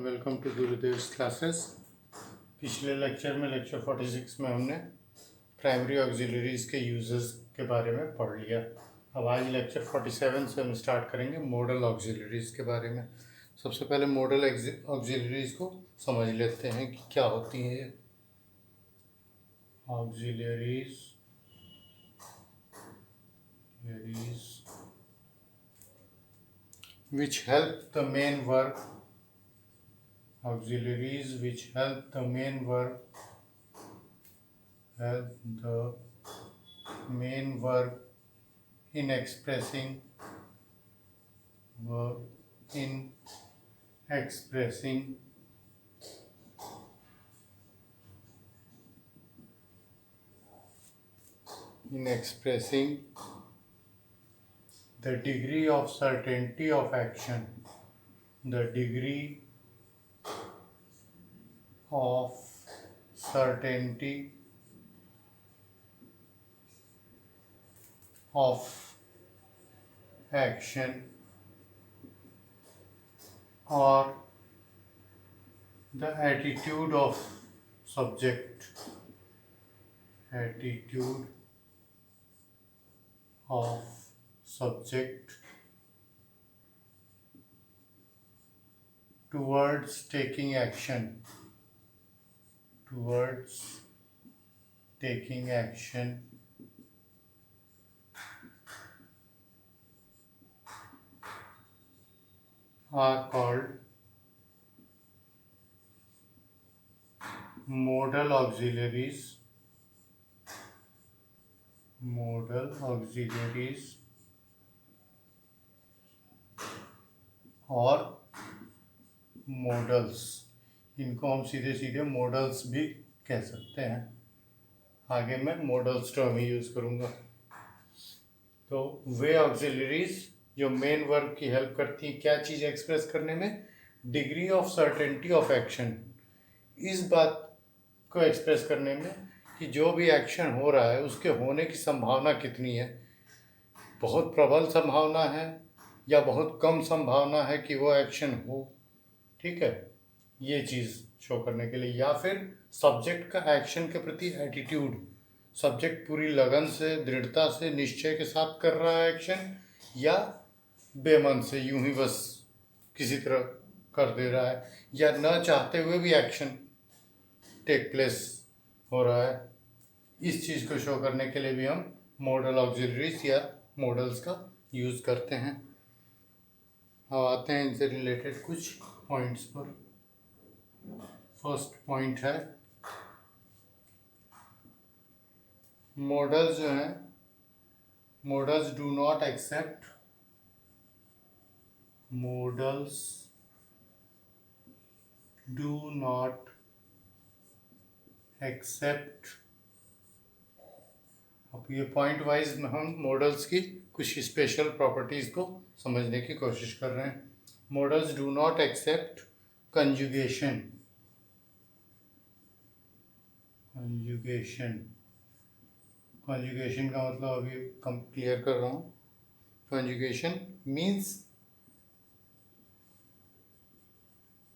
Welcome to Gurudev's classes. पिछले lecture में lecture 46 में हमने प्राइमरी ऑक्सिलरीज के यूजेस के बारे में पढ़ लिया। अब आज लेक्चर 47 से हम स्टार्ट करेंगे मॉडल ऑक्सिलरीज के बारे में। सबसे पहले मॉडल ऑक्सिलरीज को समझ लेते हैं कि क्या होती हैं ये auxiliaries which help the main work auxiliaries which help the main work in expressing the degree of certainty of action, the degree of certainty of action or the attitude of subject towards taking action are called modal auxiliaries और models. इनको हम सीधे सीधे models भी कह सकते हैं। आगे मैं मॉडल्स टर्म ही यूज़ करूँगा। तो वे ऑक्सिलरीज जो मेन वर्ब की हेल्प करती हैं क्या चीज़ एक्सप्रेस करने में, degree of certainty of action, इस बात को एक्सप्रेस करने में कि जो भी एक्शन हो रहा है उसके होने की संभावना कितनी है, बहुत प्रबल संभावना है या बहुत कम संभावना है कि वो एक्शन हो। ठीक है, ये चीज़ शो करने के लिए, या फिर सब्जेक्ट का एक्शन के प्रति एटीट्यूड, सब्जेक्ट पूरी लगन से, दृढ़ता से, निश्चय के साथ कर रहा है एक्शन या बेमन से यूं ही बस किसी तरह कर दे रहा है, या न चाहते हुए भी एक्शन टेक प्लेस हो रहा है। इस चीज़ को शो करने के लिए भी हम मॉडल ऑक्सिलरीज या मॉडल्स का यूज़ करते हैं। अब आते हैं इनसे रिलेटेड कुछ पॉइंट्स पर। फर्स्ट पॉइंट है मॉडल्स जो हैं, मॉडल्स डू नॉट एक्सेप्ट अब ये पॉइंट वाइज हम मॉडल्स की कुछ स्पेशल प्रॉपर्टीज़ को समझने की कोशिश कर रहे हैं। Models do not accept conjugation का मतलब अभी कम क्लियर कर रहा हूँ। Conjugation means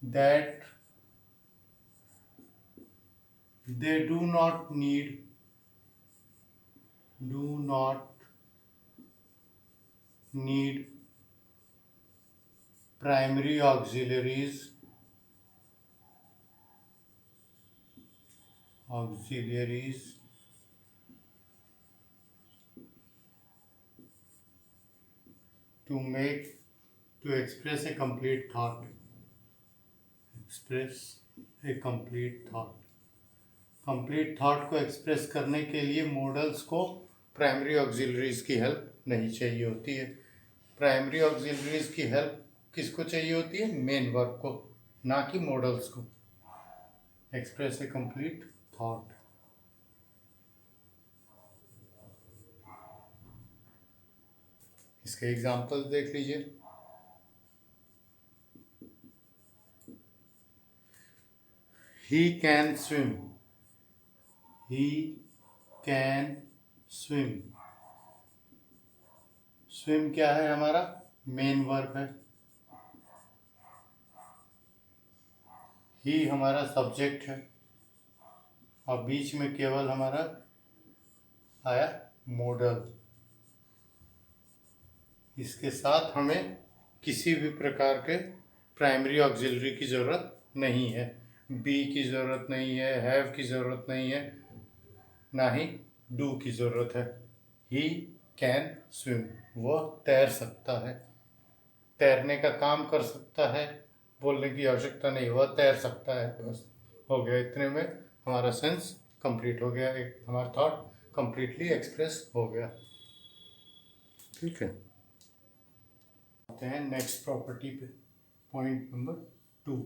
that they do not need primary auxiliaries to express a complete thought. Complete thought को एक्सप्रेस करने के लिए मॉडल्स को प्राइमरी ऑक्सिलरीज की हेल्प नहीं चाहिए होती है। प्राइमरी ऑक्सिलरीज की हेल्प किसको चाहिए होती है? मेन वर्ब को, ना कि मॉडल्स को। एक्सप्रेस ए कंप्लीट थॉट। इसके एग्जाम्पल्स देख लीजिए। He can swim. स्विम क्या है? हमारा मेन वर्ब है। ही हमारा सब्जेक्ट है और बीच में केवल हमारा आया मॉडल। इसके साथ हमें किसी भी प्रकार के प्राइमरी ऑक्सिलरी की ज़रूरत नहीं है। बी की ज़रूरत नहीं है, हैव की ज़रूरत नहीं है, ना ही डू की ज़रूरत है। ही कैन स्विम, वह तैर सकता है, तैरने का काम कर सकता है, बोलने की आवश्यकता नहीं, वह तैर सकता है। बस हो गया, इतने में हमारा सेंस कंप्लीट हो गया, एक हमारा थॉट कंप्लीटली एक्सप्रेस हो गया। ठीक है, आते हैं नेक्स्ट प्रॉपर्टी पे, point number 2।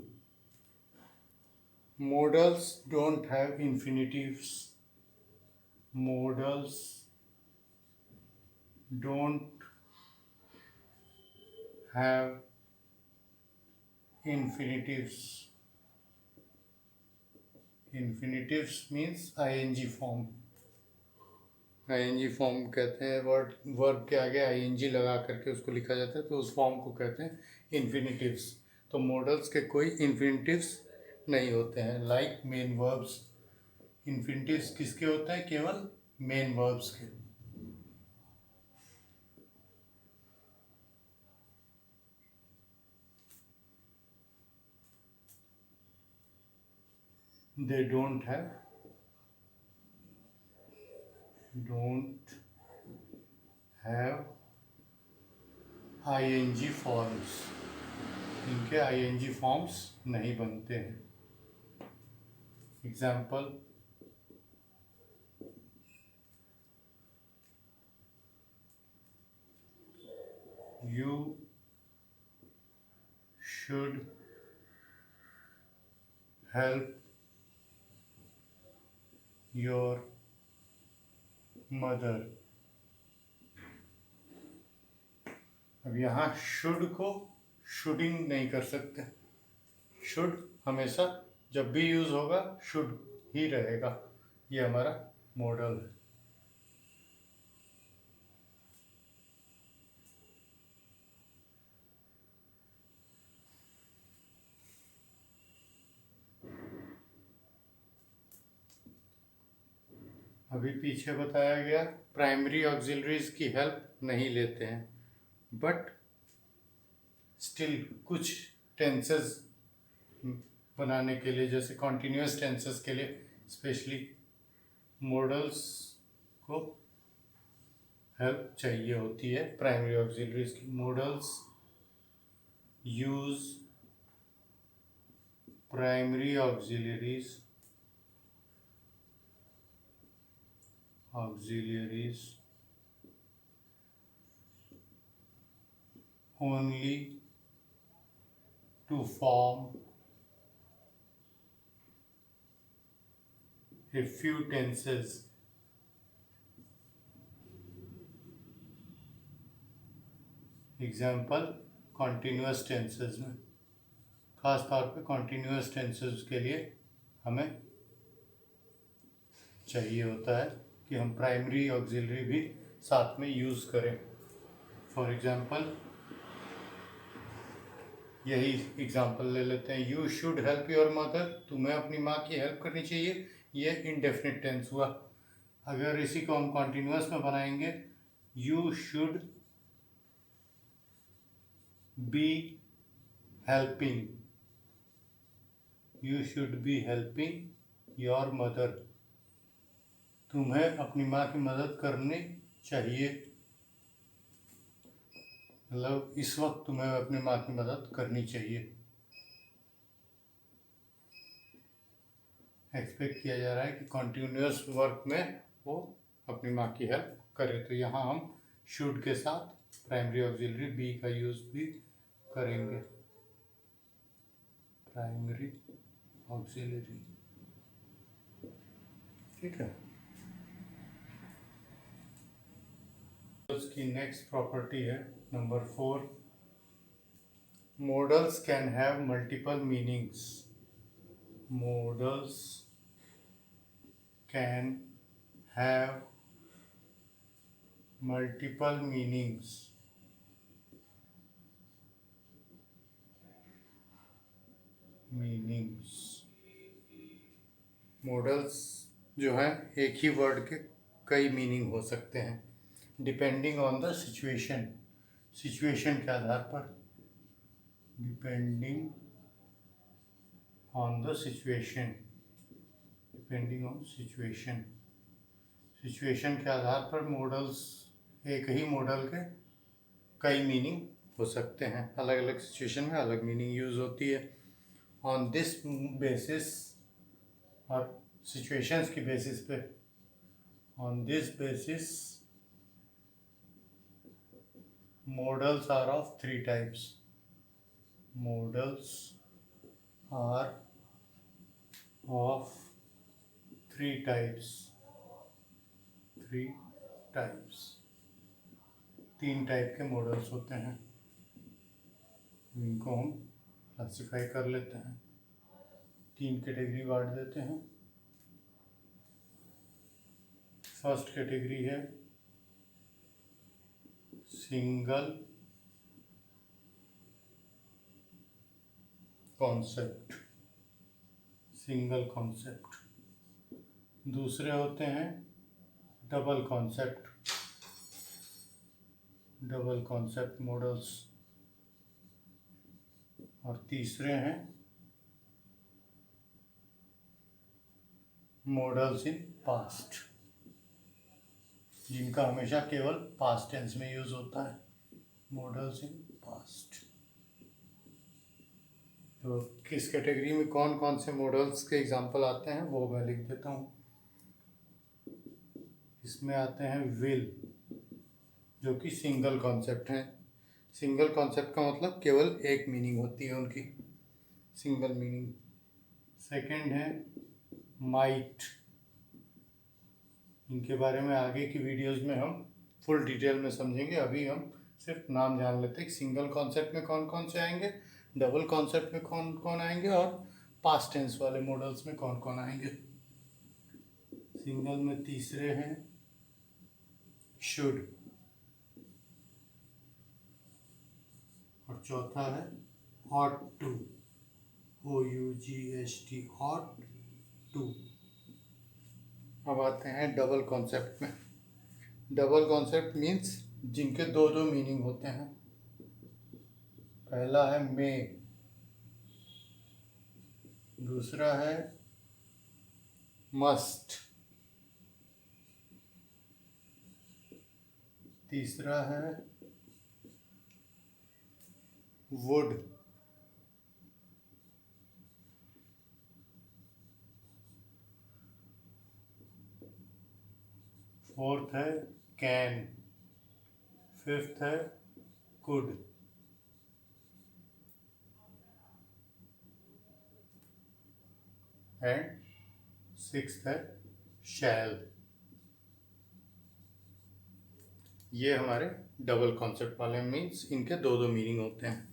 Models don't have infinitives. Models don't have infinitives. Infinitives means ing form. ing form कहते हैं वर्ब के आगे ing लगा करके उसको लिखा जाता है, तो उस फॉर्म को कहते हैं इन्फिनिटिव्स। तो मॉडल्स के कोई इन्फिनिटिव्स नहीं होते हैं, लाइक मेन वर्ब्स। इन्फिनिटिव्स किसके होते हैं? केवल मेन वर्ब्स के। They don't have ing forms. इनके ing फॉर्म्स नहीं बनते हैं। Example, you should help your mother। अब यहाँ शुड को शुडिंग नहीं कर सकते। शुड हमेशा जब भी यूज होगा शुड ही रहेगा। ये हमारा मॉडल है। अभी पीछे बताया गया प्राइमरी ऑक्सिलरीज की हेल्प नहीं लेते हैं, बट स्टिल कुछ टेंसेस बनाने के लिए, जैसे कॉन्टिन्यूस टेंसेस के लिए स्पेशली मॉडल्स को हेल्प चाहिए होती है प्राइमरी ऑक्सिलरीज की। Models use primary auxiliaries only to form a few tenses। Example, continuous tenses में, खास तौर पे कॉन्टिन्यूस टेंसेस के लिए हमें चाहिए होता है कि हम प्राइमरी ऑक्सिलरी भी साथ में यूज़ करें। फॉर एग्जाम्पल, यही एग्जाम्पल ले लेते हैं, you should help your mother, तुम्हें अपनी माँ की हेल्प करनी चाहिए। ये इनडेफिनिट टेंस हुआ। अगर इसी को हम कॉन्टिन्यूस में बनाएंगे, you should be helping, you should be helping your mother, तुम्हें अपनी माँ की मदद करनी चाहिए। मतलब इस वक्त तुम्हें अपनी माँ की मदद करनी चाहिए। एक्सपेक्ट किया जा रहा है कि कॉन्टिन्यूस वर्क में वो अपनी माँ की हेल्प करे। तो यहाँ हम शुड के साथ प्राइमरी ऑक्सिलरी बी का यूज़ भी करेंगे। प्राइमरी ऑक्सिलरी, ठीक है। की नेक्स्ट प्रॉपर्टी है number 4, models can have multiple meanings. Models can have multiple meanings. Meanings models जो हैं एक ही वर्ड के कई मीनिंग हो सकते हैं depending on the situation, situation के आधार पर, depending on the situation, depending on situation, situation के आधार पर मॉडल्स, एक ही मॉडल के कई मीनिंग हो सकते हैं, अलग अलग सिचुएशन में अलग मीनिंग यूज होती है। ऑन दिस बेसिस, और सिचुएशंस की बेसिस पे, on this basis models are of 3 types, models are of 3 types, 3 types, 3 type के मॉडल्स होते हैं। इनको हम क्लासिफाई कर लेते हैं, 3 कैटेगरी बांट देते हैं। फर्स्ट कैटेगरी है सिंगल कॉन्सेप्ट, सिंगल कॉन्सेप्ट। दूसरे होते हैं double concept, double concept models. और तीसरे हैं मॉडल्स इन पास्ट, जिनका हमेशा केवल पास्ट टेंस में यूज होता है, मॉडल्स इन पास्ट। तो किस कैटेगरी में कौन कौन से मॉडल्स के एग्जांपल आते हैं वो मैं लिख देता हूँ। इसमें आते हैं विल, जो कि सिंगल कॉन्सेप्ट हैं। सिंगल कॉन्सेप्ट का मतलब केवल एक मीनिंग होती है उनकी, सिंगल मीनिंग। सेकंड है माइट, इनके बारे में आगे की वीडियोस में हम फुल डिटेल में समझेंगे, अभी हम सिर्फ नाम जान लेते हैं। सिंगल कॉन्सेप्ट में कौन कौन से आएंगे, डबल कॉन्सेप्ट में कौन कौन आएंगे, और पास्ट टेंस वाले मॉडल्स में कौन कौन आएंगे। सिंगल में तीसरे हैं शुड, और चौथा है ought to, OUGHT, ought to। अब आते हैं डबल कॉन्सेप्ट में। डबल कॉन्सेप्ट मीन्स जिनके दो दो मीनिंग होते हैं। पहला है मे, दूसरा है मस्ट, तीसरा है वुड, फोर्थ है कैन, फिफ्थ है कुड, एंड सिक्स्थ है शैल। ये हमारे डबल कॉन्सेप्ट वाले मीन्स इनके दो दो मीनिंग होते हैं।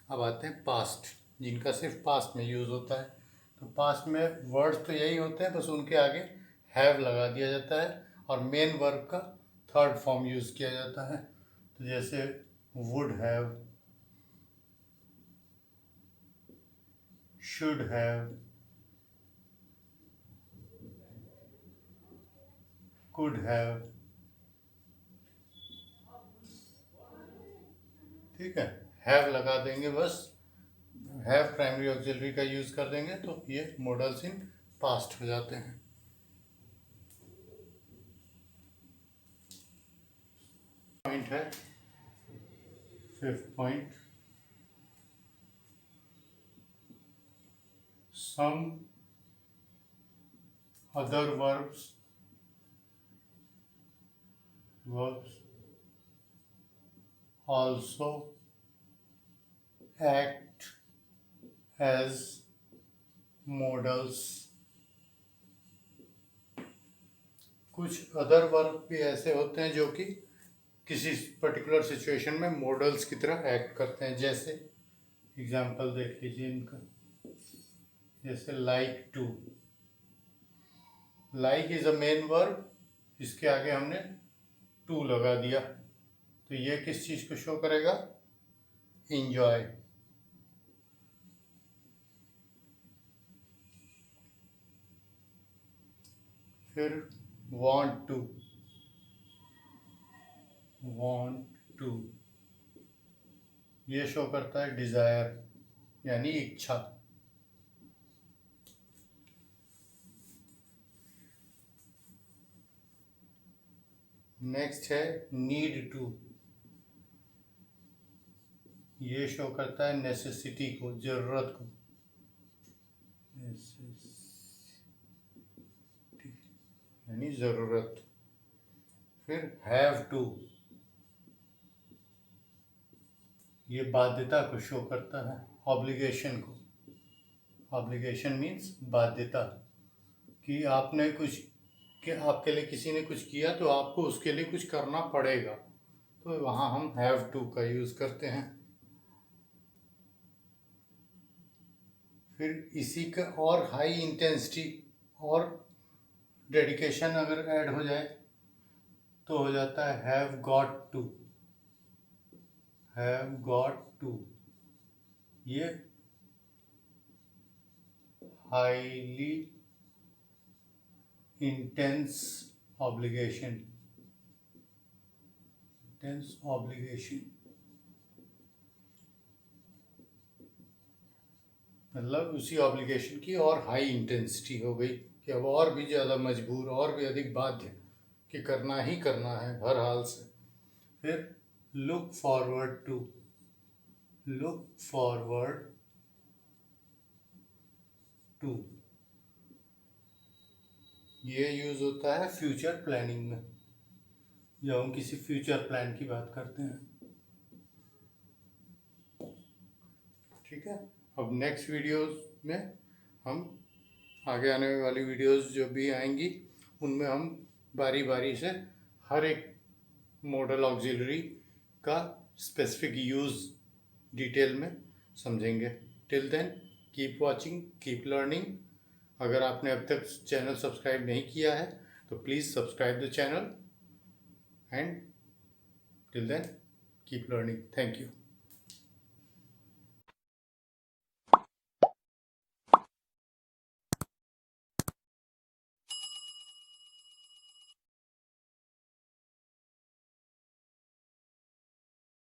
अब आते हैं पास्ट, जिनका सिर्फ पास्ट में यूज़ होता है। तो पास्ट में वर्ड्स तो यही होते हैं, बस उनके आगे हैव लगा दिया जाता है और मेन वर्ब का थर्ड फॉर्म यूज़ किया जाता है। तो जैसे would have, should have, could have. ठीक है, हैव लगा देंगे, बस हैव प्राइमरी ऑक्सिलरी का यूज कर देंगे तो ये मॉडल्स इन पास्ट हो जाते हैं। पॉइंट है, fifth point, some other verbs also act as models। कुछ अदर वर्ब भी ऐसे होते हैं जो कि किसी पर्टिकुलर सिचुएशन में मॉडल्स की तरह एक्ट करते हैं। जैसे एग्जांपल देख लीजिए इनका, जैसे like to, like is a main verb, इसके आगे हमने टू लगा दिया तो ये किस चीज़ को शो करेगा, इंजॉय। फिर want to ये शो करता है डिजायर यानी इच्छा। नेक्स्ट है नीड टू, ये शो करता है नेसेसिटी को, जरूरत को, यानी जरूरत। फिर हैव टू, ये बाध्यता को शो करता है, ऑब्लिगेशन को। ऑब्लिगेशन मीन्स बाध्यता, कि आपने कुछ, कि आपके लिए किसी ने कुछ किया तो आपको उसके लिए कुछ करना पड़ेगा, तो वहाँ हम हैव टू का यूज़ करते हैं। फिर इसी का और हाई इंटेंसिटी और डेडिकेशन अगर ऐड हो जाए तो हो जाता है have got to. Have got to, ये highly intense obligation, intense obligation मतलब उसी ऑब्लिगेशन की और हाई इंटेंसिटी हो गई कि अब और भी ज़्यादा मजबूर, और भी अधिक बाध्य कि करना ही करना है हर हाल से। फिर look forward to, look forward to, ये यूज़ होता है फ्यूचर प्लानिंग में, जब हम किसी फ्यूचर प्लान की बात करते हैं। ठीक है, अब नेक्स्ट वीडियोस में हम, आगे आने वाली वीडियोस जो भी आएंगी उनमें हम बारी बारी से हर एक मॉडल ऑक्सिलरी का स्पेसिफिक यूज़ डिटेल में समझेंगे। Till then keep watching, keep learning. अगर आपने अब तक चैनल सब्सक्राइब नहीं किया है तो please subscribe the channel, and till then keep learning. Thank you.